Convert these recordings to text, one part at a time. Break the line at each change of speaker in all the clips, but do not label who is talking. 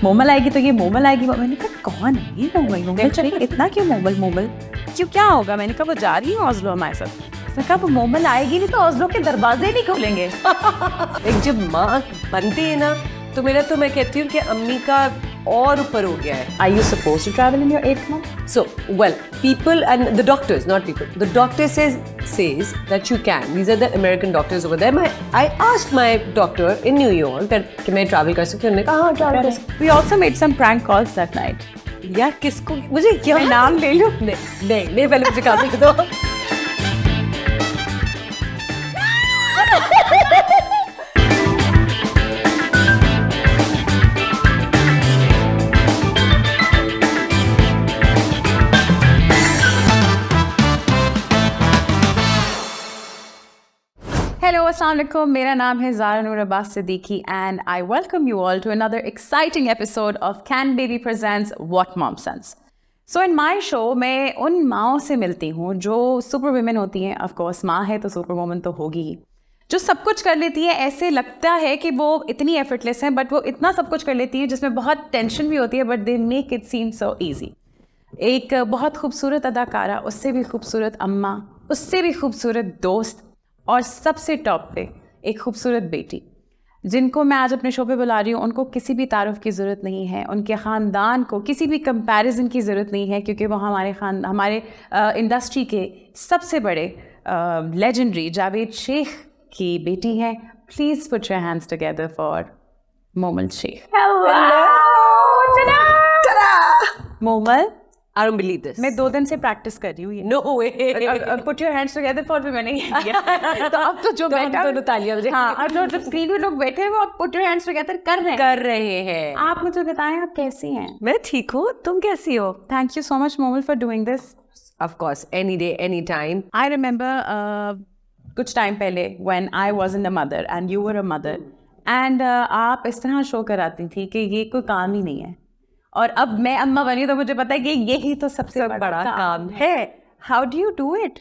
मोमल आएगी तो ये मोमल आएगी। मैंने कहा कौन है ये मोमल? मोमल चाहिए इतना क्यों मोमल मोमल क्यों, क्या होगा? मैंने कहा वो जा रही है ऑस्लो हमारे साथ। उसने कहा वो मोमल आएगी नहीं तो ऑस्लो के दरवाजे नहीं खोलेंगे।
एक जब माँ बनती है ना तो मेरा तो मैं कहती हूँ कि अम्मी का और ऊपर हो गया है।
Are you supposed to travel in your 8th month?
So, well, people and the doctors, not people. The doctor says that you can. These are the American doctors over there. I asked my doctor in New York that कि मैं travel कर सकती हूँ? उन्होंने कहा हाँ travel कर सकती हूँ।
We also made some prank calls that night.
यार किसको मुझे क्या
मैं नाम ले लूँ?
नहीं पहले मुझे काम लिख दो।
Hello, अस्सलाम वालेकुम। मेरा नाम है ज़ारा नूर Abbas Siddiqui and I welcome you all to another exciting episode of Can Baby Presents What Mom Sends. So in my show मैं उन माँओं से मिलती हूँ जो सुपर वुमेन होती हैं। Of course माँ है तो सुपर वुमन तो होगी ही, जो सब कुछ कर लेती है। ऐसे लगता है कि वो इतनी एफर्टलेस हैं बट वो इतना सब कुछ कर लेती है जिसमें बहुत टेंशन भी होती है, but they make it seem so easy. एक बहुत खूबसूरत अदाकारा, उससे भी खूबसूरत अम्मा, उससे भी खूबसूरत दोस्त, और सबसे टॉप पे एक खूबसूरत बेटी, जिनको मैं आज अपने शो पे बुला रही हूँ। उनको किसी भी तारुफ की ज़रूरत नहीं है, उनके ख़ानदान को किसी भी कंपैरिजन की ज़रूरत नहीं है, क्योंकि वो हमारे इंडस्ट्री के सबसे बड़े लेजेंडरी जावेद शेख की बेटी हैं। Please put your hands together for Momal Sheikh. Momal,
I don't believe this.
मैं 2 दिन से प्रैक्टिस कर रही हूँ ये।
No way.
Put your hands together for भी मैंने ये किया। तो अब तो जो बैठा
दोनों तालियां बजे।
हाँ, अब जो स्क्रीन पे लोग बैठे हैं वो पुट योर हैंड्स टुगेदर कर रहे हैं। आप मुझे बताएं आप कैसी हैं?
मैं ठीक हूँ, तुम कैसी हो?
Thank you so much Momal for doing this.
Of course, any day, any time.
I remember कुछ टाइम पहले when I wasn't a mother and you were a mother, and आप इस तरह शो कराती थी कि ये कोई काम ही नहीं है, और अब मैं अम्मा बनी तो मुझे पता है कि यही तो सबसे बड़ा काम है। How do you do it?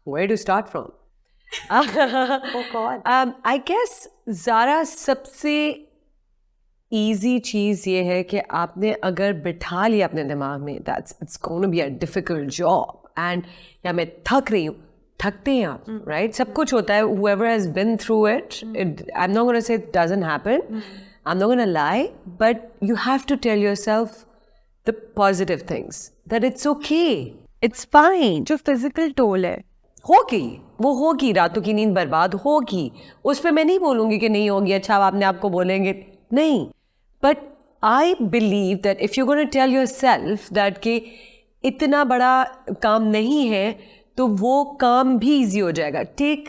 Where to start from?
Oh God.
I guess Zara सबसे easy चीज़ ये है कि आपने अगर बिठा लिया अपने दिमाग में it's going to be a difficult job, and या मैं थक रही हूँ, थकते हैं आप, right? सब कुछ होता है. Whoever has been through it, I'm not going to say it doesn't happen. I'm not going to lie, but you have to tell yourself the positive things, that it's okay, it's fine.
जो physical toll है
वो होगी, रातों की नींद बर्बाद होगी, उस पर मैं नहीं बोलूँगी कि नहीं होगी। अच्छा, आप अपने आप को बोलेंगे नहीं, but I believe that if you're going to tell yourself that कि इतना बड़ा काम नहीं है तो वो काम भी easy हो जाएगा. Take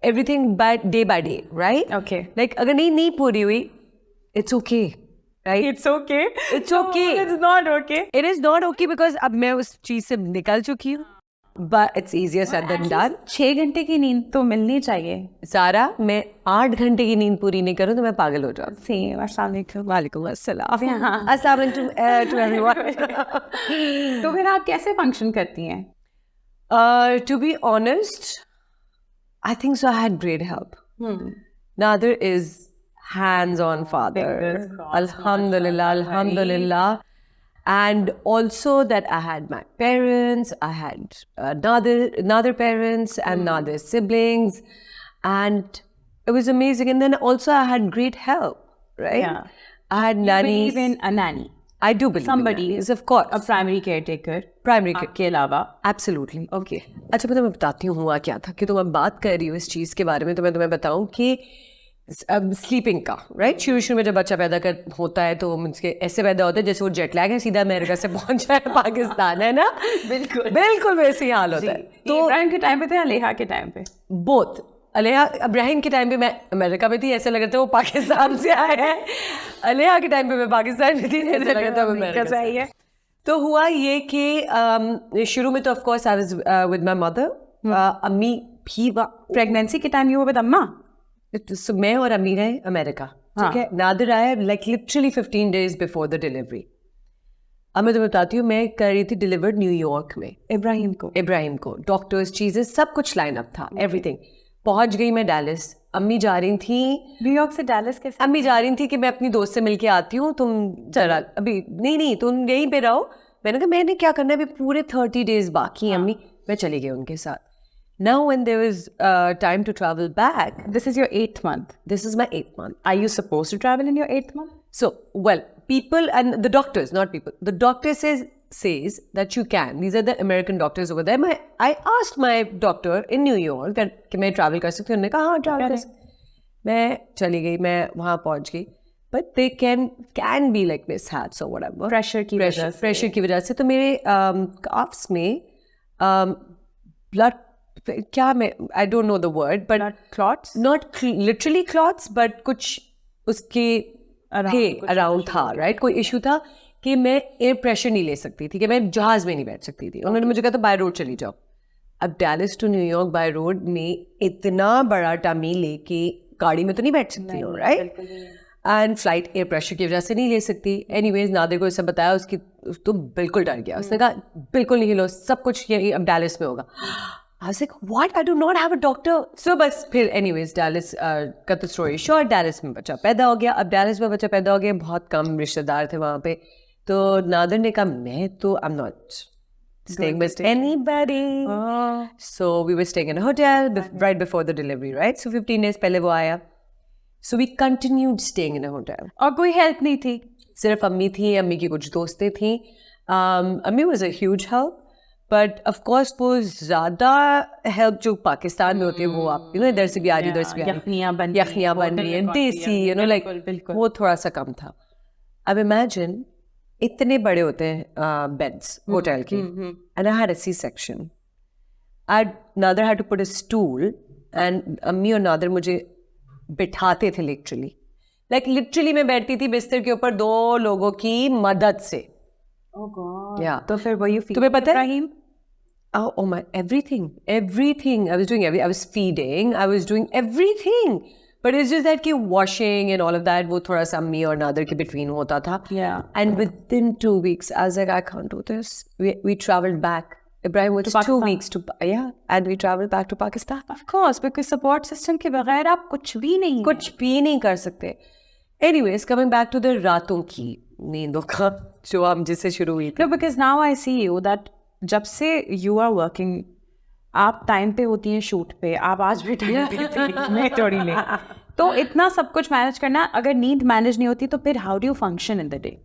everything by day, right?
Okay.
Like अगर नहीं पूरी हुई, it's okay, right?
It's okay.
It's okay.
No, it's not okay.
It is not okay because अब मैं उस चीज़ से निकल चुकी हूँ. But it's easier said than done.
6 घंटे की नींद तो मिलनी चाहिए।
सारा, मैं 8 घंटे की नींद पूरी नहीं करूँ तो मैं पागल हो जाऊँ.
Same. अस्सलाम वालेकुम।
वालेकुम अस्सलाम.
हाँ।
अस्सलाम वालेकुम to everyone.
तो फिर आप कैसे फंक्शन करती हैं?
To be honest, I think so. I had great help. Nadir is hands-on father.
Fingers crossed.
Alhamdulillah. And also that I had my parents, I had Nadir parents and Nadir siblings, and it was amazing. And then also I had great help, right?
Yeah.
I had nannies.
Believe in a nanny.
I do believe
Somebody
in nannies, of course.
A primary caretaker.
Primary care.
के अलावा.
Absolutely.
Okay.
अच्छा, मैं बताती हूँ हुआ क्या था कि तुम अब बात कर रही हो इस चीज़ के बारे में, तो मैं तुम्हें बताऊँ कि स्लीपिंग का, राइट? शुरू में जब बच्चा पैदा होता है तो उसके ऐसे पैदा होता है जैसे वो जेट लैग है, सीधा अमेरिका से पहुंच जाए पाकिस्तान, है ना? बिल्कुल वैसे ही हाल होता है.
तो इब्राहिम के टाइम पे थे, अलेहा के टाइम पे?
बोथ. इब्राहिम के टाइम पे मैं अमेरिका में थी, ऐसे लग रहा था वो पाकिस्तान से आया है. अलेहा के टाइम पे मैं पाकिस्तान में थी, ऐसे लग रहा था अमेरिका से आई है. तो हुआ ये कि शुरू में तो of course I was with my mother. अम्मी भी
प्रेगनेंसी के टाइम यू वर विद अम्मा?
So, मैं और अमीर है अमेरिका, ठीक है? नादिर आया like literally 15 days before the delivery. अब मैं तुम्हें बताती हूँ, मैं कर रही थी डिलीवर्ड न्यूयॉर्क में
इब्राहिम को
डॉक्टर्स, चीज़ें सब कुछ लाइन अप था, एवरीथिंग. पहुंच गई मैं डैलिस। अम्मी जा रही थी
न्यूयॉर्क से डैलस कैसे?
अम्मी जा रही थी कि मैं अपनी दोस्त से मिलके आती हूँ, तुम जरा अभी नहीं तुम यहीं पे रहो। मैंने कहा मैंने क्या करना है, अभी पूरे 30 डेज बाकी हैं अम्मी। मैं चली गई उनके साथ। Now when there was time to travel back,
This is your 8th month.
this is my 8th month.
Are you supposed to travel in your 8th month?
So, well, people and the doctors, not people, the doctor says that you can. These are the American doctors over there. I asked my doctor in New York that कि मैं travel कर सकती हूँ। उन्होंने कहा हाँ travel कर सकती। मैं चली गई, मैं वहाँ पहुँच गई। But they can be like mishaps or whatever. Pressure की वजह से तो मेरे calves में blood क्या मैं I don't know the word, but
Blood clots?
not literally clots, but कुछ उसके अराउंड था, राइट? कोई इशू था कि मैं एयर प्रेशर नहीं ले सकती थी, कि मैं जहाज में नहीं बैठ सकती थी। उन्होंने मुझे कहा था बाय रोड चली जाओ। अब Dallas to New York by road में इतना बड़ा टमी लेके गाड़ी में तो नहीं बैठ सकती हो, right? And flight air pressure की वजह से नहीं ले सकती। एनीवेज नादिर को सब बताया, उसकी तो बिल्कुल डर गया। उसने कहा बिल्कुल नहीं हिलो, सब कुछ यही अब डैलिस में होगा। I was like, what? I do not have a doctor. So बस फिर anyways Dallas cut the story short, Dallas में बच्चा पैदा हो गया। अब Dallas में बच्चा पैदा हो गया, बहुत कम रिश्तेदार थे वहाँ पे। तो नादिर ने कहा मैं तो I'm not staying with anybody. So we were staying in a hotel right before the delivery, right? So 15 days पहले वो आया। So we continued staying in a hotel.
और कोई हेल्प नहीं थी?
सिर्फ अम्मी थी, अम्मी की कुछ दोस्तें थी। अम्मी was a huge help. But of course वो ज़्यादा हेल्प जो पाकिस्तान में होती है वो आप इधर से भी आ रही, इधर से भी आ रही, यखनियाँ बन रही हैं, देसी लाइक वो थोड़ा सा कम था। अब इमेजिन इतने बड़े होते हैं बेड्स होटल की, and I had a C-section. Nadir had to put a stool, and अम्मी और नादर मुझे बिठाते थे लिटरली मैं बैठती थी बिस्तर के ऊपर 2 लोगों की मदद से।
Oh God.
Yeah.
तो फिर वो
तुम्हें पता है? Oh my, everything. I was feeding, I was doing everything. But it's just that कि washing and all of that, वो थोड़ा सा me और नादर के between होता था.
Yeah.
And within 2 weeks, I was like, I can't do this. We traveled back. Ibrahim was 2 weeks and we traveled back to Pakistan.
Of course, because support system के बगैर आप कुछ भी नहीं
कर सकते. Anyways, coming back to the रातों की नींदों का जो हम जिससे शुरू हुई थी।
No, because now I see you that जब से you are working, आप टाइम पे होती हैं शूट पे, आप आज भी टाइम पे थी, मैं थोड़ी नहीं। तो इतना सब कुछ मैनेज करना, अगर नींद मैनेज नहीं होती तो फिर how do you function in the day?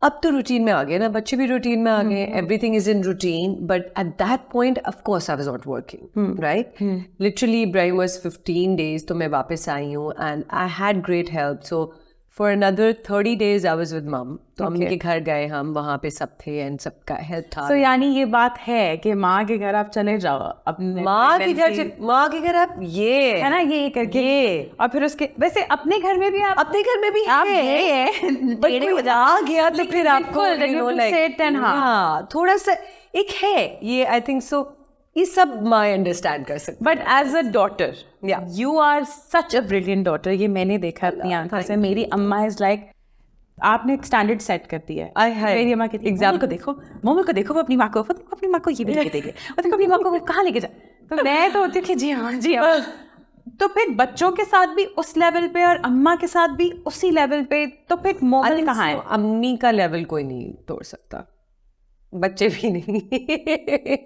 अब तो रूटीन में आ गए ना, बच्चे भी रूटीन में आ गए, everything is in routine. But at that point of course I was not working, right? Literally Ibrahim was 15 days तो मैं वापस आई हूँ, and I had great help. So for another 30 days I was with मम। तो अम्मी के घर गए हम, वहाँ पे सब थे एंड सबका हेल्प था।
So यानी ये बात है कि माँ के घर आप चले जाओ, अपने
माँ के घर आप ये
है ना, ये करके, और फिर उसके वैसे अपने घर में भी आप
आप है बट कोई आ गया तो फिर आपको थोड़ा सा एक है ये, आई थिंक सो ये सब माँ अंडरस्टैंड कर सकते।
But as a daughter you are such a brilliant daughter. ये मैंने देखा अपनी आंखों से। मेरी अम्मा इज लाइक, आपने एक स्टैंडर्ड सेट कर दिया है। मेरी अम्मा कहती है एग्जाम को देखो, मोमो को देखो, वो अपनी माँ को ये भी लेके देंगे, और देखो अपनी माँ को कहाँ लेके जाए। तो मैं तो होती हूँ कि जी हाँ। तो फिर बच्चों के साथ भी उस लेवल पे और अम्मा के साथ भी उसी लेवल पे, तो फिर मोमल कहाँ है?
अम्मी का लेवल कोई नहीं तोड़ सकता, बच्चे भी नहीं।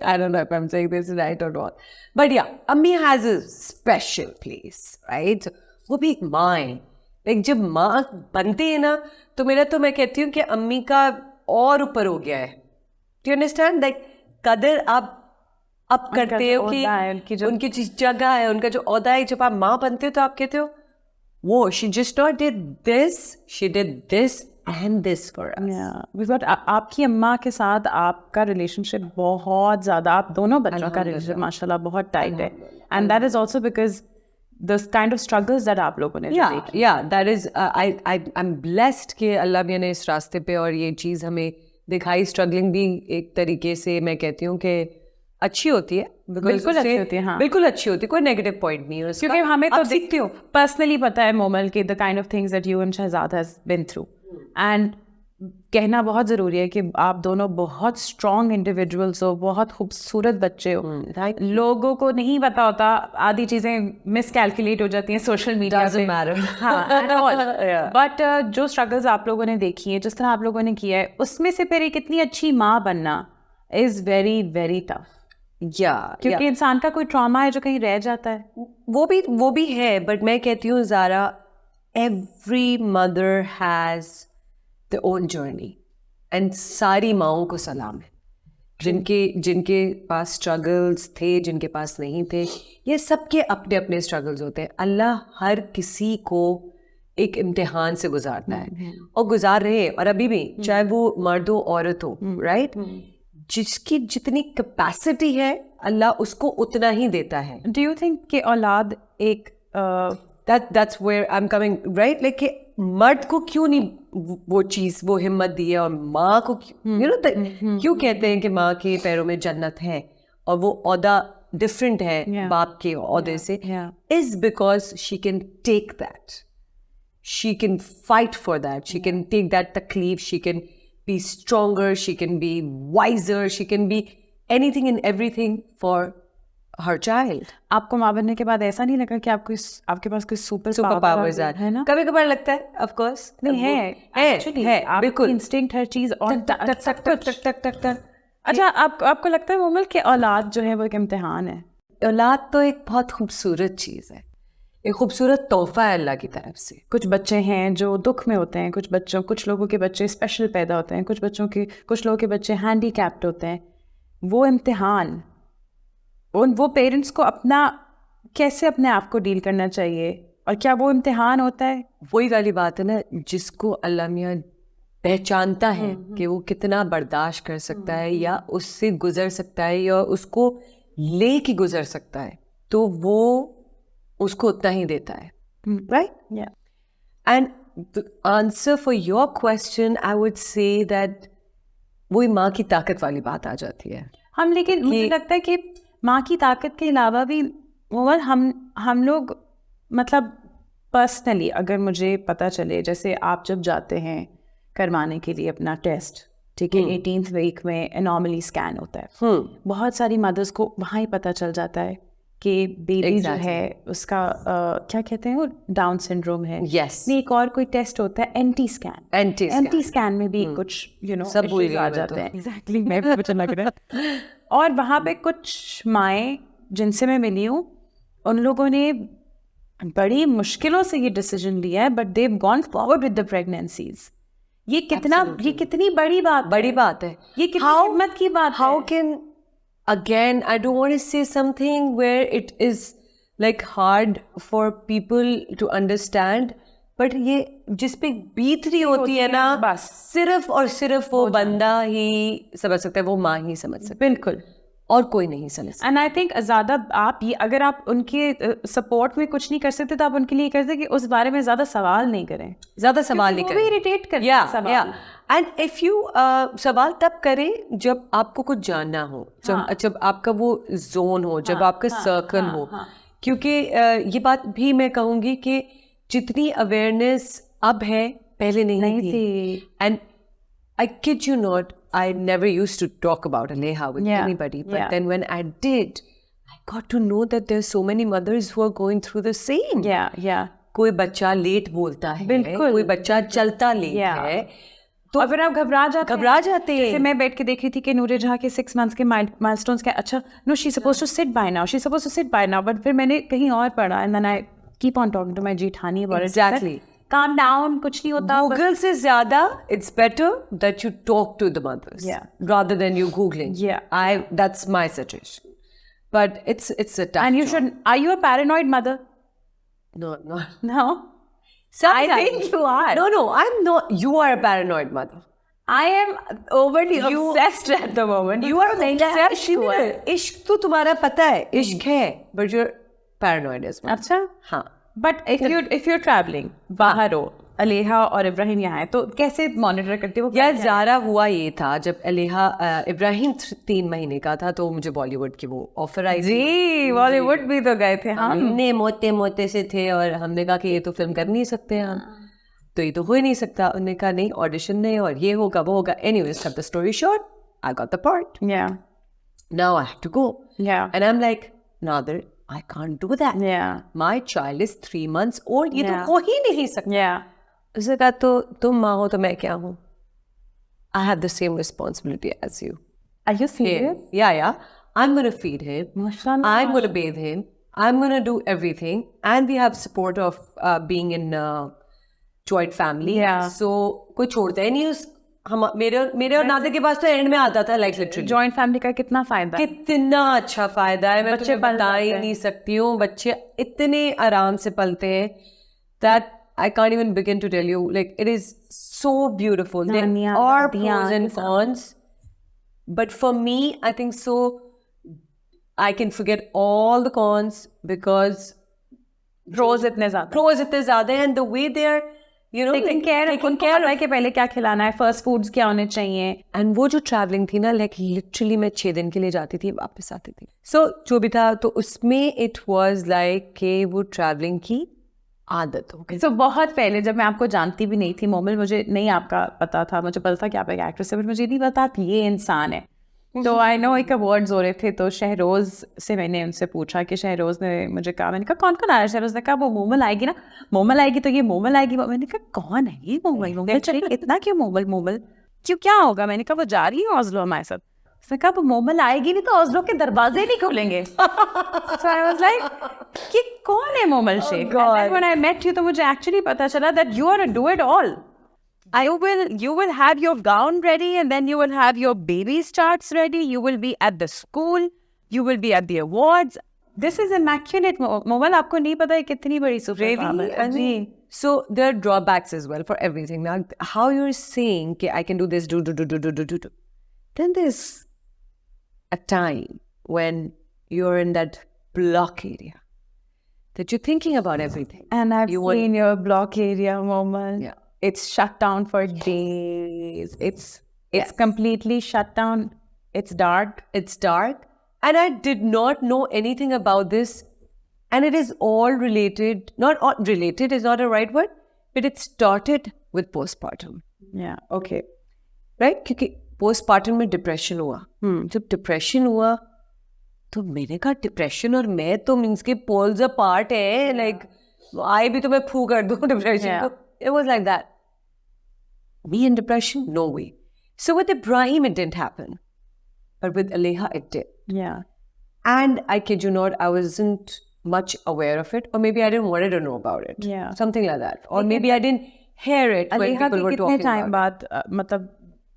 I don't know if I'm saying this right or not, but yeah, Ammi has a special place, right? वो भी एक माँ है। like जब माँ बनती है ना, तो मैं कहती हूँ कि अम्मी का और ऊपर हो गया है। Do you understand? like कदर आप अब करते हो कि उनकी जगह है, उनका जो औदा है। जब आप माँ बनते हो तो आप कहते हो वो she just not did this, she did this and this for us.
Yeah, because आपकी अम्मा के साथ आपका रिलेशनशिप बहुत ज़्यादा, आप दोनों बच्चों का रिलेशनशिप माशाल्लाह बहुत टाइट है, and that is also because the kind of struggles that आप लोगों ने देखी।
Yeah, that is I'm blessed कि अल्लाह मियाँ ने इस रास्ते पे और ये चीज़ हमें दिखाई। स्ट्रगलिंग भी एक तरीके से मैं कहती हूँ कि अच्छी होती है,
बिल्कुल अच्छी होती है। हाँ,
बिल्कुल अच्छी होती है, कोई नेगेटिव पॉइंट नहीं है उसका।
क्योंकि हमें तो दिखती हो पर्सनली पता है मोमल की the kind of things that you and Shahzad has been through, and कहना बहुत ज़रूरी है कि आप दोनों बहुत स्ट्रॉन्ग इंडिविजुअल्स हो, बहुत खूबसूरत बच्चे हो। लोगों को नहीं पता होता, आधी चीज़ें मिसकैलकुलेट हो जाती हैं सोशल मीडिया पे।
Doesn't matter.
हाँ, बट जो स्ट्रगल्स आप लोगों ने देखी है, जिस तरह आप लोगों ने किया है, उसमें से फिर एक इतनी अच्छी माँ बनना इज़ वेरी वेरी टफ, क्योंकि इंसान का कोई ट्रॉमा है जो कहीं रह जाता है।
वो भी है, बट मैं कहती हूँ Zara, every mother has the own journey, and सारी माओं को सलाम है, जिनके पास स्ट्रगल्स थे, जिनके पास नहीं थे। ये सबके अपने अपने स्ट्रगल्स होते हैं। अल्लाह हर किसी को एक इम्तिहान से गुजारता है, और गुजार रहे हैं, और अभी भी, चाहे वो मर्द हो औरत हो, राइट? जिसकी जितनी कैपेसिटी है अल्लाह उसको उतना ही देता है।
डू यू थिंक कि औलाद एक
that's where I'm coming, right? like कि मर्द को क्यों नहीं वो चीज, वो हिम्मत दी है, और माँ को क्यों कहते हैं कि माँ के पैरों में जन्नत है और वो औदा डिफरेंट है बाप के औदे से, is because she can take that, she can fight for that, she can take that तकलीफ, she can be stronger, she can be wiser, she can be anything and everything for her child.
आपको माँ बनने के बाद ऐसा नहीं लगा कि आपके पास कोई सुपर
पावर्स
है ना?
कभी कभार लगता है, ऑफ कोर्स
नहीं है
बिल्कुल
इंस्टिंक्ट हर चीज और
टक।
अच्छा, आपको लगता है मोमल कि औलाद जो है वो एक इम्तिहान है?
औलाद तो एक बहुत खूबसूरत चीज़ है, एक खूबसूरत तोहफा है अल्लाह की तरफ से।
कुछ बच्चे हैं जो दुख में होते हैं, कुछ लोगों के बच्चे स्पेशल पैदा होते हैं, कुछ लोगों के बच्चे हैंडीकैप्ड होते हैं। वो इम्तिहान, वो पेरेंट्स को कैसे अपने आप को डील करना चाहिए, और क्या वो इम्तिहान होता है?
वही वाली बात है ना, जिसको अल्लाह मियाँ पहचानता है कि वो कितना बर्दाश्त कर सकता है, या उससे गुजर सकता है, या उसको ले के गुजर सकता है, तो वो उसको उतना ही देता है, right? And the answer for your question, I would say that वही माँ की ताकत वाली बात आ जाती है।
लेकिन मुझे लगता है कि माँ की ताकत के अलावा भी हम लोग, मतलब पर्सनली अगर मुझे पता चले, जैसे आप जब जाते हैं करवाने के लिए अपना टेस्ट, ठीक है, 18th वीक में एनॉमली स्कैन होता है, बहुत सारी मदर्स को वहाँ ही पता चल जाता है कि बेबी जो है उसका क्या कहते हैं, वो डाउन सिंड्रोम है। नहीं, एक और कोई टेस्ट होता है एंटी स्कैन में भी कुछ
सब भूल
आ जाते हैं। एग्जैक्टली, मैं भी मुझे लग रहा है। और वहाँ पे कुछ माएँ जिनसे मैं मिली हूँ, उन लोगों ने बड़ी मुश्किलों से ये डिसीजन लिया है, but they've gone forward with the pregnancies. ये कितनी बड़ी बात है, ये कितनी हिम्मत की बात है।
How can, again, I don't want to say something where it is like hard for people to understand, but ये जिस पे बीत रही होती है ना,
बस
सिर्फ और सिर्फ वो बंदा ही समझ सकता है, वो माँ ही समझ सकती है,
बिल्कुल,
और कोई नहीं समझ सकता।
एंड आई थिंक ज़्यादा अगर आप उनके सपोर्ट में कुछ नहीं कर सकते, तो आप उनके लिए करते कि उस बारे में ज़्यादा सवाल नहीं करें, इरिटेट करें।
एंड इफ यू सवाल तब करें जब आपको कुछ जानना हो, जब आपका वो जोन हो, जब आपका सर्कल हो, क्योंकि ये बात भी मैं कहूँगी कि जितनी अवेयरनेस अब है पहले नहीं थी। And I kid you not, I never used to talk about Aleha with anybody, but then when I did, I got to know that there's so many mothers who are going through the same. कोई बच्चा late बोलता है, कोई बच्चा चलता late है,
तो अगर आप घबरा जाते हैं। जैसे मैं बैठ के देख रही थी कि नूरे जहाँ के 6 months के माइलस्टोन्स क्या, अच्छा no she suppose to sit by now, but फिर मैंने कहीं और पढ़ा, and then I keep on talking to my जेठानी about it.
Exactly,
calm down, कुछ नहीं होता।
Google से ज़्यादा it's better that you talk to the mothers rather than you Googling. That's my suggestion. But it's a tough
And you
job.
should. Are you a paranoid mother?
No.
Sometimes. I think you are.
No, I'm not. You are a paranoid mother.
I am overly obsessed at the moment.
You are obsessed. इश्क तो तुम्हारा पता है, इश्क है, but you're paranoid as well.
अच्छा,
हाँ।
But if you're traveling, बाहर हो, अलेहा और इब्राहिम यहाँ है, तो कैसे मॉनिटर करते हो?
यार ज़ारा हुआ ये था, जब इब्राहिम 3 महीने का था, तो मुझे बॉलीवुड की वो ऑफर आई।
जी, बॉलीवुड भी तो गए थे हम।
हमने मोटे से थे, और हमने कहा कि ये तो फिल्म कर नहीं सकते हम, तो ये तो हो ही नहीं सकता. उन्होंने कहा नहीं, ऑडिशन नहीं, और ये होगा वो होगा. Anyways, cut the story short, I got the part.
Yeah.
Now I have to go.
Yeah.
And I'm like, Nader, I can't do that.
Yeah.
My child is 3 months old. ये
Yeah.
तो हो ही नहीं सकता.
Yeah.
उसने कहा तो तुम माँ हो तो मैं क्या हूँ? I have the same responsibility as you.
Are you serious?
Yeah. I'm going to feed him.
Mashallah.
I'm going to bathe him. I'm going to do everything. And we have support of being in joint family.
Yeah.
So कोई छोड़ता ही नहीं उस मेरे और नादर के पास तो and में आता था, like literally.
जॉइंट फैमिली का कितना फायदा है?
कितना अच्छा फायदा है, मैं तुम्हें बता ही नहीं सकती हूँ. बच्चे इतने आराम से पलते हैं that I can't even begin to tell you. Like, it is so beautiful. There are pros and cons. But for me, I think so, I can forget all the cons because
रोज इतने ज्यादा
pros इतने ज़्यादा हैं, and the way they are, you know,
taking care है कि पहले क्या खिलाना है, फर्स्ट फूड्स क्या होने चाहिए.
एंड वो जो ट्रैवलिंग थी ना, लाइक लिटरली मैं 6 दिन के लिए जाती थी, वापस आती थी. सो जो भी था, तो उसमें इट वाज लाइक कि वो ट्रैवलिंग की आदत हो गई.
So, बहुत पहले जब मैं आपको जानती भी नहीं थी मोमिल, मुझे नहीं आपका पता था, मुझे पता था कि आप एक एक्ट्रेस है, बट मुझे नहीं पता कि ये इंसान है. तो आई नो एक अवार्ड्स हो रहे थे, तो शहरोज़ से मैंने उनसे पूछा कि शहरोज़ ने मुझे कहा, मैंने कहा कौन कौन आ रहा है? शहरोज़ ने कहा वो मोमल आएगी ना, मोमल आएगी तो ये मोमल आएगी. मैंने कहा कौन है ये मोमल चलिए इतना क्यों मोमल क्यों, क्या होगा? मैंने कहा वो जा रही है ऑस्लो हमारे साथ. उसने कहा वो मोमल आएगी नहीं तो ऑस्लो के दरवाजे नहीं खोलेंगे. So I was like कि कौन है Momal Sheikh? And then when I met you तो मुझे actually पता चला that you are a do it all. You will have your gown ready, and then you will have your baby starts ready. You will be at the school. You will be at the awards. This is immaculate. Momal आपको नहीं पता है कितनी बड़ी super farm है. जी.
So there are drawbacks as well for everything. Now, how you're saying कि I can do this, do. Then there's a time when you're in that block area that you're thinking about everything.
And I've seen your block area, Momal.
Yeah.
It's shut down for days. It's completely shut down. It's dark.
And I did not know anything about this. And it is all related, not all, related is not a right word, but it started with postpartum.
Yeah, okay.
Right? क्योंकि postpartum में depression हुआ. जब depression हुआ, तो मैंने कहा depression और मैं तो means के poles apart है. Like, आई भी तो मैं फू कर दूँ depression.
Yeah.
It was like that. Me in depression? No way. So with Ibrahim, it didn't happen. But with Aleha, it did.
Yeah.
And I kid you not, I wasn't much aware of it. Or maybe I didn't want to know about it.
Yeah.
Something like that. Or maybe I didn't hear it when
Aleha
people
के
were
कितने
talking
time
about it.
बाद मतलब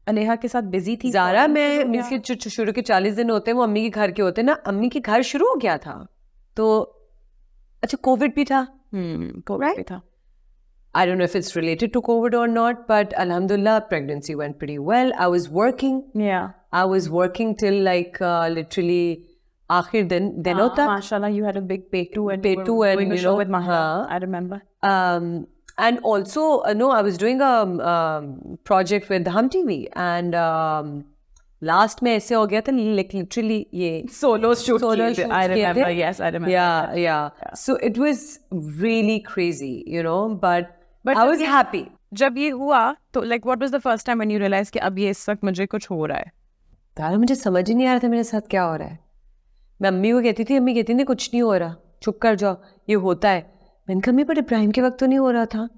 अलेहा के साथ busy थी?
ज़ारा, मैं means के जो शुरू के 40 दिन होते हैं वो अम्मी के घर के होते हैं ना. अम्मी के घर शुरू हो गया था. तो अच्छा कोविड भी था.
कोविड भी था.
I don't know if it's related to COVID or not, but alhamdulillah, pregnancy went pretty well. I was working.
Yeah.
I was working till like literally आखिर दिनों तक.
Mashallah, you had a big Petu and
doing
a show with Mahla. I remember.
And also, no, I was doing a project with Hum TV, and last में ऐसे हो गया था, like literally ये
Solo shoot.
I
remember. Yes, I remember.
Yeah. So it was really crazy, you know, but I was happy.
जब ये हुआ तो like what was the first time when you realized कि अब ये इस वक्त मुझे कुछ हो रहा है?
तारा मुझे समझ ही नहीं आ रहा था मेरे साथ क्या हो रहा है. मैं अम्मी को कहती थी, अम्मी कहती थी कुछ नहीं हो रहा, चुप कर जाओ, ये होता है. मैंने कहा अम्मी पर इब्राहिम के वक्त तो नहीं हो रहा था.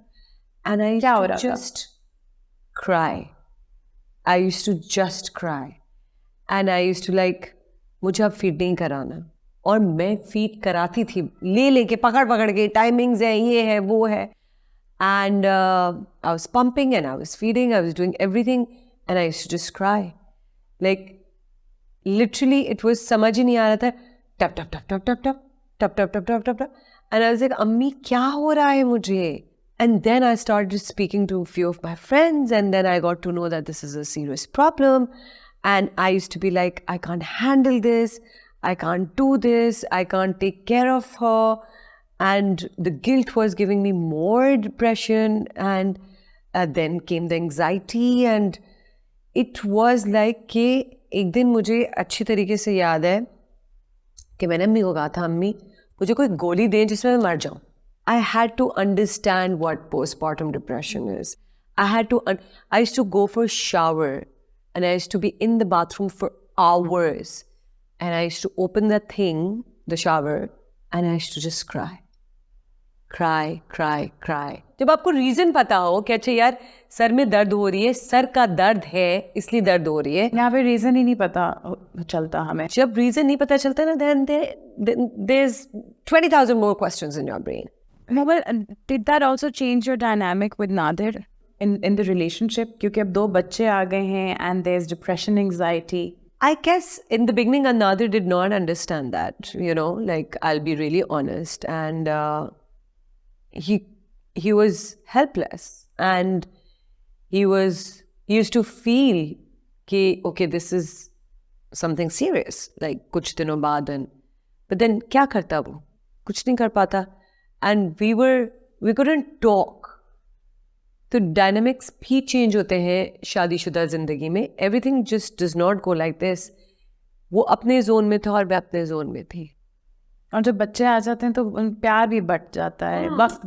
And I used to just cry. I used to just cry. And I used to like, मुझे अब फीड नहीं कराना. और मैं फीड कराती थी, ले लेके पकड़ के, टाइमिंग्स है, ये है, वो है. And I was pumping and I was feeding, I was doing everything, and I used to just cry. Like, literally, it was समझ ही नहीं आ रहा था. Tap. And I was like, अम्मी क्या हो रहा है मुझे? And then I started speaking to a few of my friends, and then I got to know that this is a serious problem. And I used to be like, I can't handle this. I can't do this. I can't take care of her. And the guilt was giving me more depression. And then came the anxiety. And it was like कि एक दिन मुझे अच्छी तरीके से याद है कि मैंने अम्मी को कहा था, अम्मी मुझे कोई गोली दें जिसमें मैं मर जाऊँ. I had to understand what postpartum depression is. I used to go for a shower and I used to be in the bathroom for hours. And I used to open that thing, the shower, and I used to just cry. Cry. जब आपको reason पता हो कि अच्छा यार sir में दर्द हो रही है, सर का दर्द है इसलिए दर्द हो रही है,
यहाँ पे रीजन ही नहीं पता चलता हमें.
जब रीजन नहीं पता चलता ना, then there's 20,000 more questions in your brain.
Well, did that also change your dynamic with Nadir in the relationship? क्योंकि अब 2 बच्चे आ गए हैं and there's depression, anxiety.
I guess in the beginning, Nadir did not understand that, like I'll be really honest. And he was helpless and he used to feel कि okay, this is something serious, like कुछ दिनों बाद. But then क्या करता वो? कुछ नहीं कर पाता. And we couldn't talk. तो डायनामिक्स भी चेंज होते हैं शादीशुदा जिंदगी में. Everything just does not go like this. वो अपने जोन में था और मैं अपने जोन में थी.
और जब बच्चे आ जाते हैं तो प्यार भी बढ़ जाता है, वक्त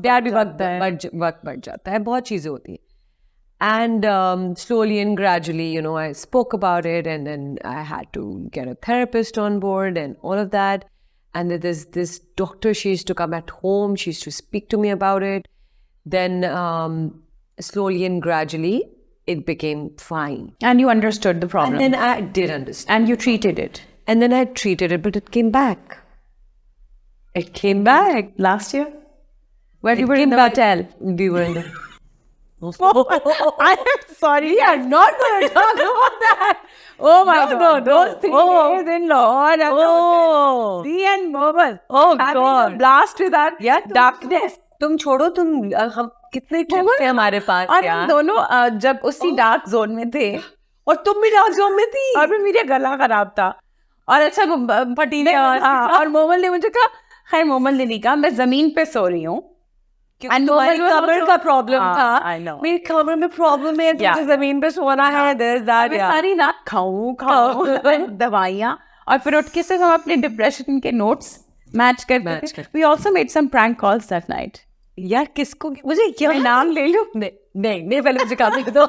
बढ़ जाता है, बहुत चीज़ें होती हैं. And slowly and gradually, I spoke about it, and then I had to get a therapist on board and all of that. And there's this doctor, she used to come at home, she used to speak to me about it. Then slowly and gradually, it became fine.
And you understood the problem.
And then I did understand.
And you treated it.
And then I treated it, but it came back. It came back.
Last year? Where you were in the hotel?
We were in the...
I am sorry.
We are not going to talk about that.
Oh my God.
No.
Those 3 days in Lahore.
Oh.
Tea and Mobile.
Oh
Having
God.
a blast with that darkness.
तुम छोड़ो, हम कितने trips थे हमारे पास.
और हम दोनों जब उसी डार्क जोन में थे,
और तुम भी डार्क जोन में थी,
और फिर मेरा गला खराब था और अच्छा फटीले. और मोमल ने मुझे कहा, खैर मोमल ने नहीं कहा, मैं जमीन पे सो रही हूँ.
तुम्हारी कमर का प्रॉब्लम था. मेरी कमर में प्रॉब्लम है, तुझे जमीन पे सोना है.
सारी रात खाऊं दवाइयाँ. और फिर उठ के से हम अपने डिप्रेशन के नोट्स मैच करते थे. We also made some prank calls that night.
यार किसको, मुझे क्या
नाम ले लूं?
नहीं पहले मुझे काम लिख दो.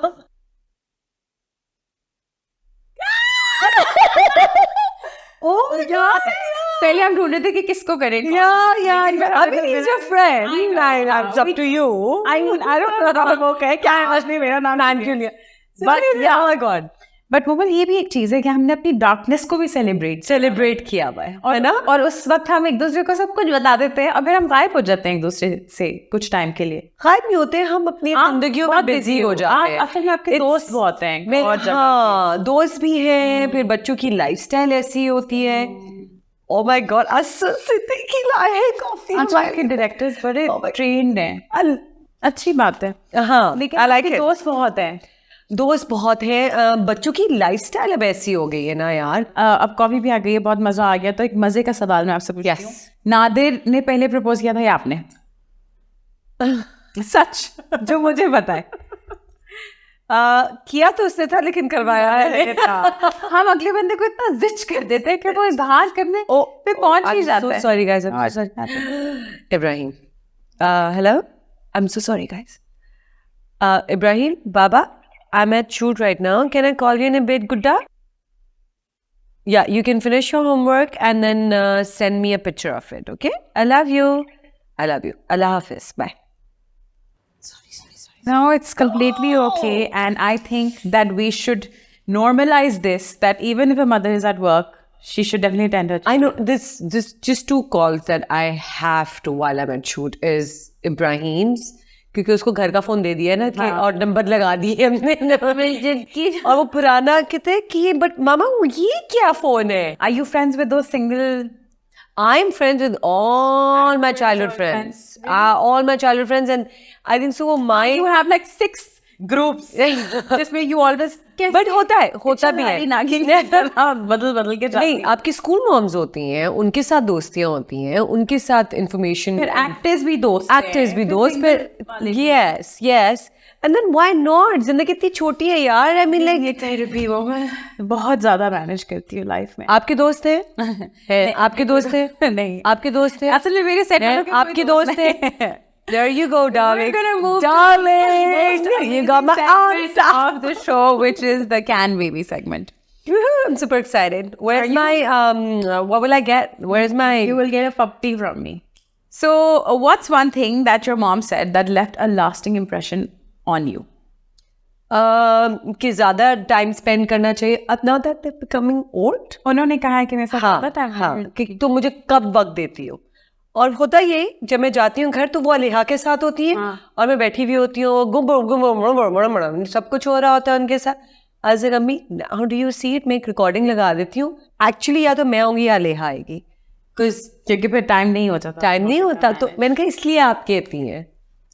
पहले हम ढूंढ रहे थे कि किसको करेंगे.
He's your friend. It's up to you.
I don't know. Okay, क्या है असली मेरा नाम क्यों लिया?
But yeah, oh my God.
But mobile ये भी एक चीज है कि हमने अपनी डार्कनेस को भी सेलिब्रेट
किया हुआ
है ना. और उस वक्त हम एक दूसरे को सब कुछ बता देते हैं और फिर हम गायब हो जाते हैं एक दूसरे से कुछ टाइम के लिए.
गायब नहीं होते, हम अपनी जिंदगियों में बिजी हो जाते हैं.
असल में आपके दोस्त बहुत हैं.
हाँ, दोस्त भी हैं. फिर बच्चों की लाइफस्टाइल ऐसी होती है. Oh my God, Asad Siddiqui लाए हैं कॉफी.
अच्छा, आपके डायरेक्टर्स बड़े ट्रेन्ड हैं. अच्छी बात है.
हाँ,
लेकिन दोस्त बहुत हैं.
दोस्त बहुत हैं. बच्चों की लाइफस्टाइल अब ऐसी हो गई है ना यार.
अब कॉफी भी आ गई है, बहुत मजा आ गया. तो एक मजे का सवाल मैं आपसे पूछती हूँ. नादिर ने पहले प्रपोज किया था या आपने? सच जो मुझे बताए.
किया तो उसने था, लेकिन करवाया है.
हम अगले बंदे को इतना जिच कर देते हैं कि वो इजहार करने पे पहुंच ही जाता है.
Sorry guys, Ibrahim. Hello, I am so sorry guys. Ibrahim, Baba, I'm at shoot right now. Can I call you in a bit, Gudda? Yeah, you can finish your homework and then send me a picture of it, okay? I love you. Allah Hafiz. Bye.
No, it's completely okay. And I think that we should normalize this, that even if a mother is at work, she should definitely attend her.
I know this just 2 calls that I have to while I'm at shoot is Ibrahim's. क्योंकि उसको घर का phone दे दिया है ना कि और number लगा दिए हमने. और वो पुराना कहते कि बट मामा ये क्या फोन है.
Are you friends with those single?
I'm friends with all my childhood friends. All my childhood friends, and I think so.
You have like 6 groups जिसमें you always.
बट होता भी है.
बदल के
नहीं, आपकी स्कूल मॉम्स होती हैं, उनके साथ दोस्तियां होती हैं, उनके साथ इंफॉर्मेशन.
फिर एक्टर्स भी दोस्त.
फिर yes. And then why not? जिंदगी इतनी छोटी है यार. I mean like
ये थेरेपी वो मैं बहुत ज्यादा मैनेज करती हूँ लाइफ में.
आपके दोस्त हैं? आपके दोस्त हैं?
नहीं,
आपके दोस्त हैं?
असल में मेरे सेट
आपके दोस्त हैं? There you go, darling.
We're gonna move
darling.
to
You got my
segment
answer.
of the show, which is the Can Baby segment.
I'm super excited. Where's my what will I get? Where's my
You will get a puppy from me. So, what's one thing that your mom said that left a lasting impression on you?
कि ज्यादा time spend करना चाहिए. Now that they're becoming old.
उन्होंने कहा है कि मैं ज्यादा टाइम
हाँ, कि तुम मुझे कब वक्त देती हो. और होता ये जब मैं जाती हूँ घर तो वो अलिहा के साथ होती है और मैं बैठी भी होती हूँ गुम सब कुछ हो रहा होता है उनके साथ. आज अम्मी how do you see it. मैं एक रिकॉर्डिंग लगा देती हूँ. एक्चुअली या तो मैं आऊंगी या अलिहा आएगी
क्योंकि फिर टाइम नहीं होता.
टाइम नहीं होता. तो मैंने कहा इसलिए आप कहती हैं.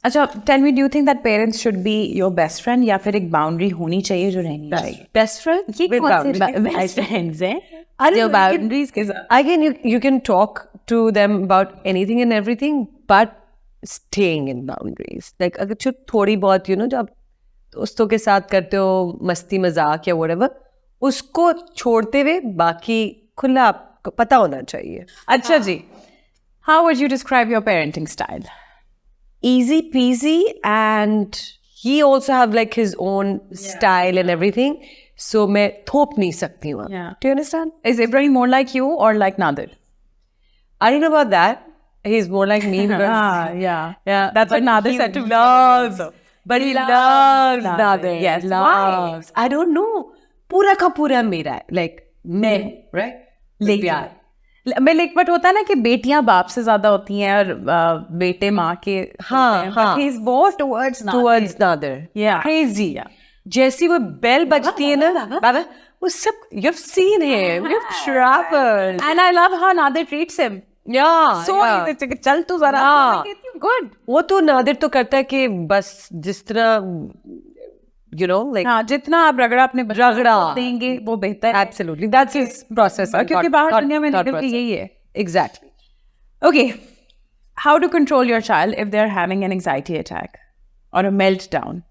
अच्छा, tell me, do you think that parents should be your best friend या फिर एक बाउंड्री होनी चाहिए जो रहनी चाहिए?
बेस्ट फ्रेंड
ये कौन से बेस्ट फ्रेंड्स हैं जो बाउंड्रीज के साथ?
Again, you can talk to them about anything and everything, but staying in boundaries. Like अगर जो थोड़ी बहुत जब दोस्तों के साथ करते हो मस्ती मजाक या whatever, उसको छोड़ते हुए बाकी खुला आपको पता होना चाहिए.
अच्छा जी, how would you describe your parenting style?
Easy peasy, and he also have like his own style and everything. So मैं थोप नहीं सकती हूँ. Do you understand?
Is Ibrahim more like you or like Nadir?
I don't know about that. He's more like me.
Yeah. That's what Nadir said to me.
But he loves Nadir.
Yes.
Loves. I don't know. पूरा का पूरा मेरा है. Like मैं, right?
प्यार. But होता है ना कि बेटियां बाप से ज्यादा होती हैं और बेटे माँ के.
हाँ.
He's more towards
Nadir.
Yeah.
Crazy. Yeah. जैसी वो बेल बजती है ना बाबा, वो सब you've seen him, you've traveled.
And I love how Nadir treats him.
Yeah.
So easy. चल तू जरा. Good.
वो तो नादिर तो करता है कि बस जिस तरह like
हाँ, जितना आप रगड़ा अपने
रगड़ा
देंगे वो बेहतर.
Absolutely. That's his process.
क्योंकि बाहर दुनिया में निकल के यही है.
Exactly.
Okay. How to control your child if they're having an anxiety attack or a meltdown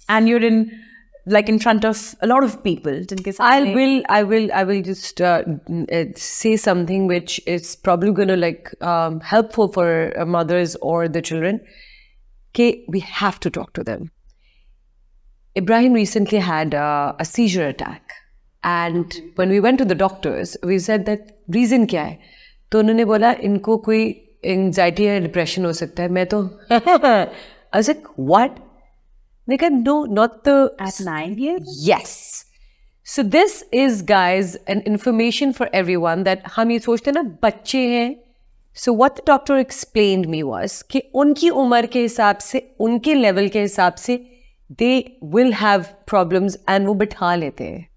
and you're in front of a lot of people?
I will just say something which is probably going to helpful for mothers or the children. Okay, we have to talk to them. Ibrahim recently had a seizure attack, and when we went to the doctors, we said that reason क्या है? तो उन्होंने बोला इनको कोई anxiety या depression हो सकता है. मैं तो I was like, what? They said, no, not the...
At 9 years?
Yes. So this is, guys, an information for everyone that हम ये सोचते हैं ना बच्चे हैं. So what the doctor explained me was कि उनकी उम्र के हिसाब से, उनके लेवल के हिसाब से they will have problems and वो बिठा लेते हैं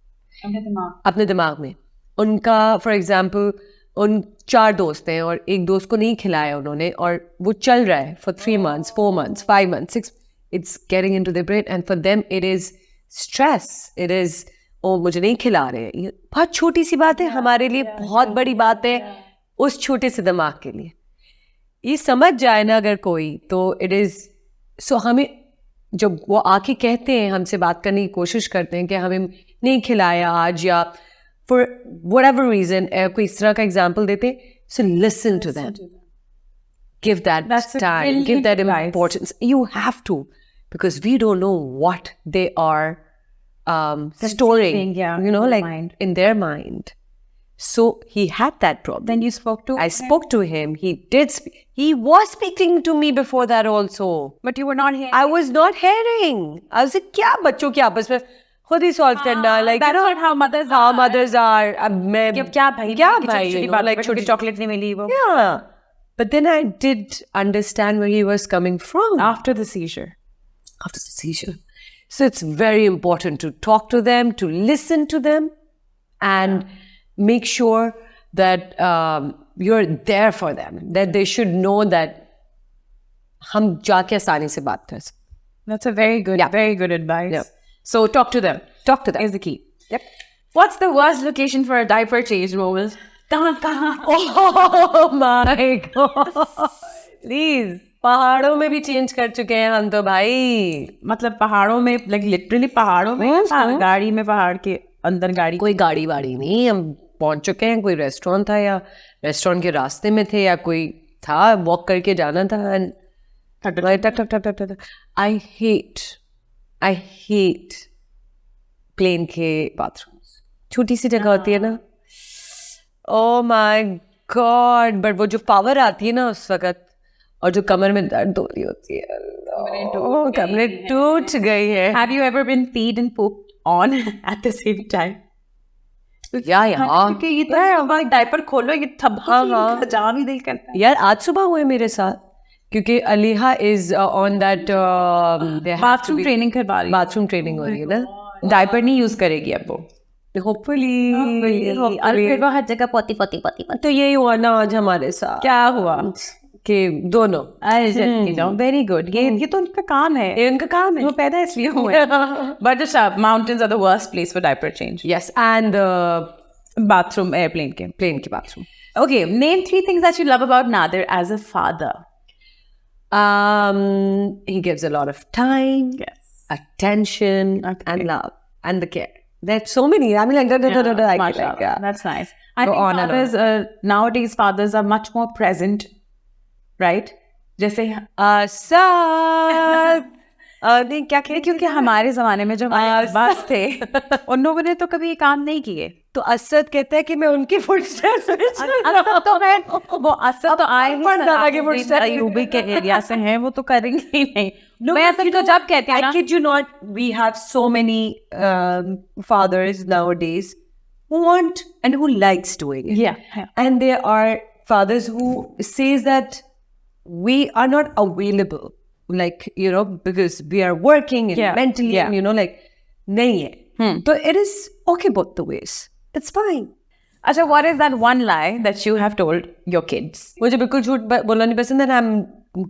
अपने दिमाग में. उनका फॉर एग्जाम्पल उन 4 दोस्त हैं और एक दोस्त को नहीं खिलाया उन्होंने और वो चल रहा है for 3 months, 4 months, 5 months, 6. It's getting into their brain and for them it is stress. It is मुझे नहीं खिला रहे. ये बहुत छोटी सी बात है, हमारे लिए बहुत बड़ी बात है उस छोटे से दिमाग के लिए. ये समझ जाए ना अगर कोई तो it is. So हमें जब वो आके कहते हैं हमसे बात करने की कोशिश करते हैं कि हमें नहीं खिलाया आज या for whatever reason कोई इस तरह का एग्जाम्पल देते, so listen to them. Give that time, give that importance. You have to, because we don't know what they are storing, like in their mind. So he had that problem.
Then you spoke to him?
I spoke to him. He did speak. He was speaking to me before that also.
But you were not hearing?
I was not hearing. I was like, क्या बच्चों की आपस में खुद ही solve करना. Like,
that's not how mothers are.
How mothers are. अब मैं
क्या भाई
like
छोटी chocolate नहीं मिली वो.
Yeah. But then I did understand where he was coming from.
After the seizure.
So it's very important to talk to them, to listen to them, and make sure that you're there for them, that they should know that हम जाके आसानी से बात कर सकते.
That's a very good advice.
Yeah.
So talk to them.
Talk to them
is the key.
Yep.
What's the worst location for a diaper change, Mobile?
Oh my God.
Please.
पहाड़ों में भी चेंज कर चुके हैं हम तो भाई.
मतलब पहाड़ों में, लाइक लिटरली पहाड़ों में, गाड़ी में, पहाड़ के अंदर गाड़ी.
कोई गाड़ी वाड़ी नहीं, हम पहुंच चुके हैं. कोई रेस्टोरेंट था या रेस्टोरेंट के रास्ते में थे या कोई था, वॉक करके जाना था. एंड आई हेट प्लेन के बाथरूम्स. छोटी सी जगह होती है ना. Oh my God. बट वो जो पावर आती है ना उस वक्त, और जो कमर में दर्द हो रही होती है, कमरे टूट गई है.
Have you ever been peed and pooped on at the same time?
यार
क्योंकि ये तो डायपर खोलो, ये थब्बा जा भी दिल करता है.
यार आज सुबह हुए मेरे साथ, क्योंकि Aliha is on that
bathroom training करवा रही है.
बाथरूम ट्रेनिंग हो रही है ना.
डायपर नहीं यूज करेगी अब वो.
होपफुली.
और फिर वो हर जगह पोती पोती पोती पोती.
तो यही हुआ ना आज हमारे साथ,
क्या हुआ
कि दोनों.
Very good. ये तो उनका काम है,
ये उनका काम है.
वो पैदा इसलिए हुए. But mountains are the worst place for diaper change.
Yes. And
bathroom, airplane के,
प्लेन के bathroom.
Okay, name 3 things that you love about Nadir as a father.
He gives a lot of time,
Yes.
attention,
Okay.
and love, and the care. There's so many. I mean, like,
Mashallah.
yeah.
That's nice. I
Go
think
on and
fathers, nowadays fathers are much more present, right? जैसे
नहीं क्या कह.
क्योंकि हमारे जमाने में जो हमारे अब्बास थे, उन लोगों ने तो कभी ये काम नहीं किए.
तो असद कहता है कि मैं उनकी फुटस्टेप्स में
असद तो है, वो असद तो आए ही
दादा के footsteps.
अयूबी के एरिया से हैं, वो तो करेंगे ही नहीं. मैं असद तो जब कहते हैं
I
ना,
kid you not, we have so many fathers nowadays who want and who likes doing it.
yeah.
And there are fathers who says that we are not available, like, you know, because we are working and
Yeah,
mentally,
yeah.
and, you know, like, nahi hai. So it is okay both the ways. It's fine.
अच्छा, what is that one lie that you have told your kids?
मुझे बिल्कुल झूठ बोलना नहीं पसंद. And I'm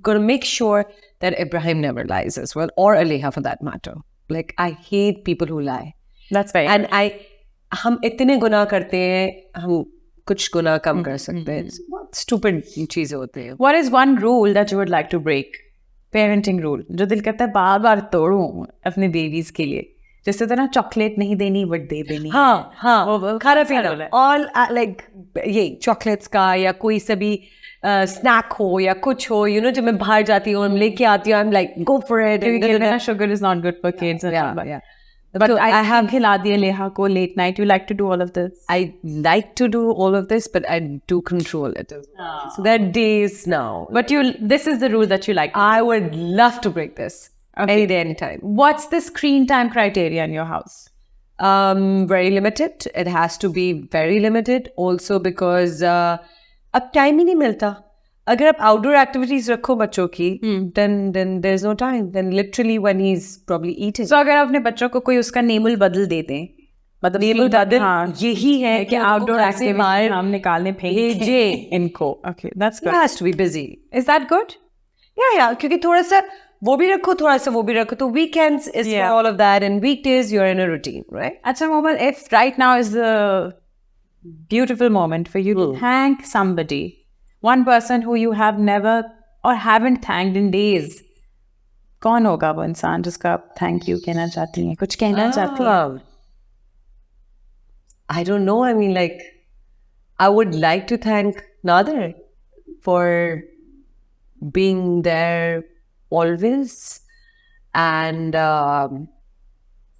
going to make sure that Ibrahim never lies as well, or Aleha for that matter. Like, I hate people who lie.
That's very
And हम इतने गुनाह करते हैं, हम कुछ गुनाह कम कर सकते हैं. बहुत stupid चीजें होती हैं.
What is one rule that you would like to break? Parenting rule जो दिल करता है बार बार तोड़ूं अपने बेबीज के लिए. जैसे तो ना, चॉकलेट नहीं देनी बट दे देनी.
हाँ
वो
खाना
अच्छा
पीना
rule है.
ऑल लाइक ये चॉकलेट्स का या कोई सभी स्नैक हो या कुछ हो, यू नो, जब मैं बाहर जाती हूँ, लेके आती हूँ, I am like go for it.
क्योंकि sugar is not good for kids. But
So
I have खिला दिया लेहा को late night. You like to do all of this?
I like to do all of this, but I do control it as well. So there are days now.
But this is the rule that you like.
I would love to break this any day, anytime.
What's the screen time criteria in your house?
Very limited. It has to be very limited. Also because अब time ही नहीं मिलता. अगर आप outdoor activities रखो बच्चों की, then there's no time. Then literally when he's probably eating.
So अगर अपने बच्चों को कोई उसका नेमुल बदल दे दें, मतलब
नेमुल बदल यही है
कि आउटडोर एक्टिविटी हम निकालने भेजे इनको. Okay, that's good.
He has to be busy.
Is that good?
Yeah, क्योंकि थोड़ा सा वो भी रखो, थोड़ा सा वो भी रखो. तो weekends is for all of that, and weekdays you're in a routine, right?
अच्छा Momal, if right now is the beautiful moment for you to thank somebody, one person who you have never or haven't thanked in days, कौन होगा वो इंसान जिसका आप thank you कहना चाहती हैं, कुछ कहना चाहती हैं?
I don't know. I mean, like, I would like to thank Nadir for being there always and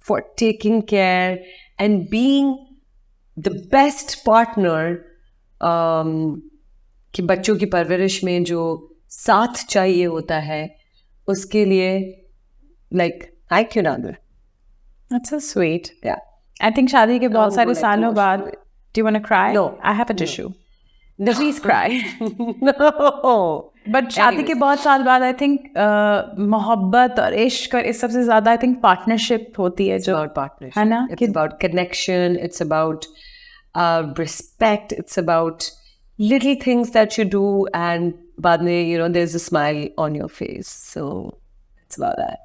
for taking care and being the best partner कि बच्चों की परवरिश में जो साथ चाहिए होता है उसके लिए, like, thank you Nadir.
That's so sweet.
Yeah.
I think शादी के बहुत सारे सालों बाद, do you want to cry?
No.
I have a tissue.
No.
Please cry.
No.
But शादी के बहुत साल बाद I think मोहब्बत और इश्क और इस सबसे ज़्यादा I think partnership होती है जो,
about partnership.
है ना?
It's about connection. It's about respect. It's about little things that you do and बाद में, you know, there's a smile on your face. So it's about that.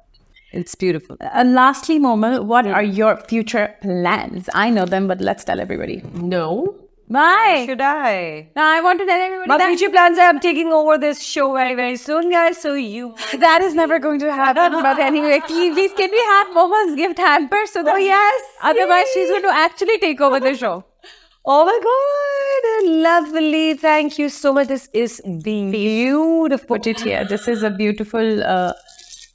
It's beautiful.
Lastly, Momal, what are your future plans? I know them, but let's tell everybody.
No.
Why?
Should I?
Now I want to tell everybody
My
that
future plans are I'm taking over this show very, very soon, guys. So you.
that is never going to happen. But anyway, please, can we have Momo's gift hamper so that
yes.
otherwise she's going to actually take over the show.
Oh my God. Lovely. Thank you so much. This is beautiful.
Put it here. This is a beautiful.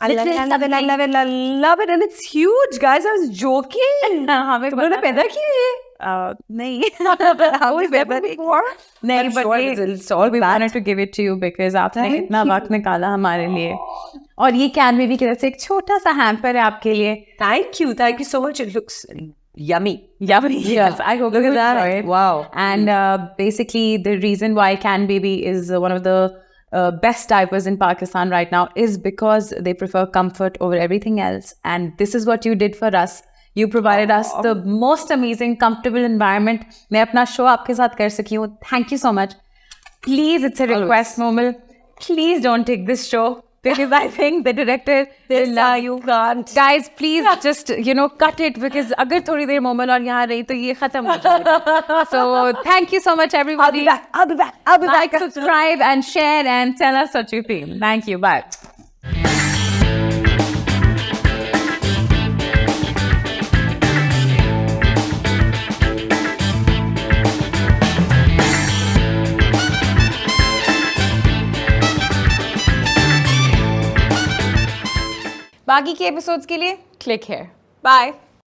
I love it. I love it. I love it. I love it. And it's huge, guys. I was joking.
हमें
तुमने पैदा किया ये?
नहीं.
How was that before?
नहीं,
I'm
but
sure
we
it's all
wanted to give it to you because आपने
Thank
इतना वक्त निकाला हमारे लिए. और ये कैन बेबी की तरफ से एक छोटा सा हैम्पर है आपके लिए.
Thank you. Thank you so much. It looks yummy.
Yummy. Yes, I hope
Look
you
at that.
enjoy it.
Wow.
And basically, the reason why Can Baby is one of the best diapers in Pakistan right now is because they prefer comfort over everything else. And this is what you did for us. You provided us the most amazing, comfortable environment. मैं अपना show आपके साथ कर सकी हूँ. Thank you so much. Please, it's a request, Momal. Please don't take this show because I think the director will love you.
Can't.
Guys, please just, cut it because अगर थोड़ी देर मोमल और यहाँ रही तो ये खत्म हो जाएगा. So, thank you so much, everybody.
I'll be back. I'll be
Like,
back.
subscribe and share and tell us what you feel. Thank you. Bye. बाकी के एपिसोड्स के लिए क्लिक हियर. बाय.